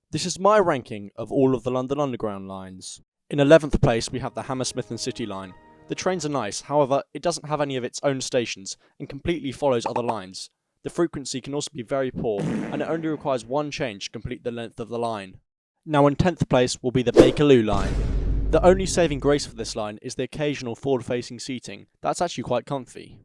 This is my ranking of all of the London Underground lines. In 11th place we have the Hammersmith and City line. The trains are nice, however it doesn't have any of its own stations and completely follows other lines. The frequency can also be very poor and it only requires one change to complete the length of the line. Now in 10th place will be the Bakerloo line. The only saving grace for this line is the occasional forward-facing seating. That's actually quite comfy.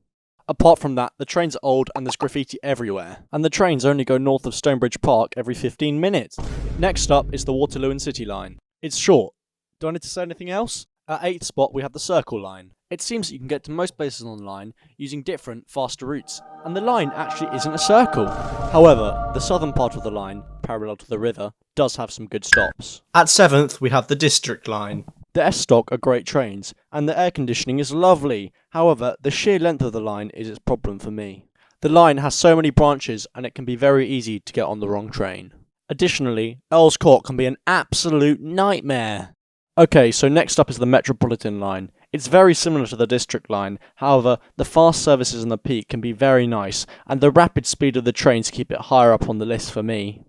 Apart from that, the trains are old and there's graffiti everywhere, and the trains only go north of Stonebridge Park every 15 minutes. Next up is the Waterloo and City line. It's short. Do I need to say anything else? At 8th spot we have the Circle line. It seems that you can get to most places on the line using different, faster routes, and the line actually isn't a circle. However, the southern part of the line, parallel to the river, does have some good stops. At 7th, we have the District line. The S-Stock are great trains, and the air conditioning is lovely. However, the sheer length of the line is its problem for me. The line has so many branches, and it can be very easy to get on the wrong train. Additionally, Earl's Court can be an absolute nightmare. Okay, so next up is the Metropolitan line. It's very similar to the District line, however, the fast services in the peak can be very nice, and the rapid speed of the trains keep it higher up on the list for me.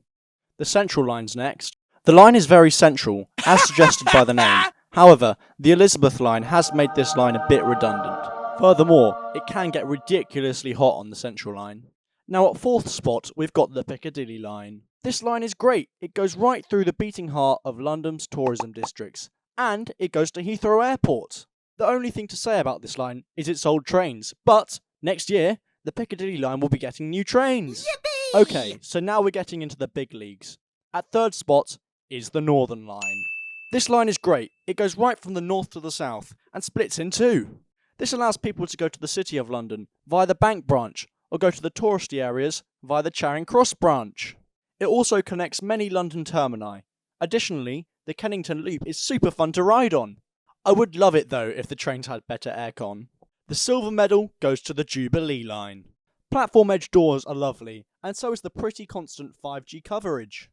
The Central line's next. The line is very central, as suggested by the name. However, the Elizabeth line has made this line a bit redundant. Furthermore, it can get ridiculously hot on the Central line. Now at 4th spot, we've got the Piccadilly line. This line is great. It goes right through the beating heart of London's tourism districts, and it goes to Heathrow Airport. The only thing to say about this line is its old trains, but next year, the Piccadilly line will be getting new trains. Yippee! Okay, so now we're getting into the big leagues. At 3rd spot is the Northern line. This line is great. It goes right from the north to the south and splits in two. This allows people to go to the City of London via the Bank branch or go to the touristy areas via the Charing Cross branch. It also connects many London termini. Additionally, the Kennington Loop is super fun to ride on. I would love it though if the trains had better aircon. The silver medal goes to the Jubilee line. Platform edge doors are lovely, and so is the pretty constant 5G coverage.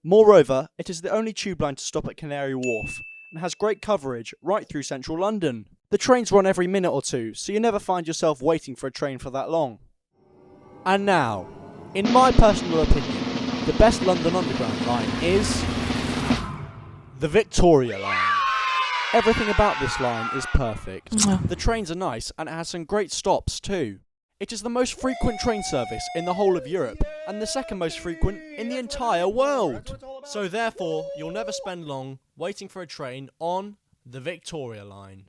Moreover, it is the only tube line to stop at Canary Wharf, and has great coverage right through central London. The trains run every minute or two, so you never find yourself waiting for a train for that long. And now, in my personal opinion, the best London Underground line is the Victoria line. Everything about this line is perfect. The trains are nice and it has some great stops too. It is the most frequent train service in the whole of Europe and the second most frequent in the entire world. So therefore, you'll never spend long waiting for a train on the Victoria line.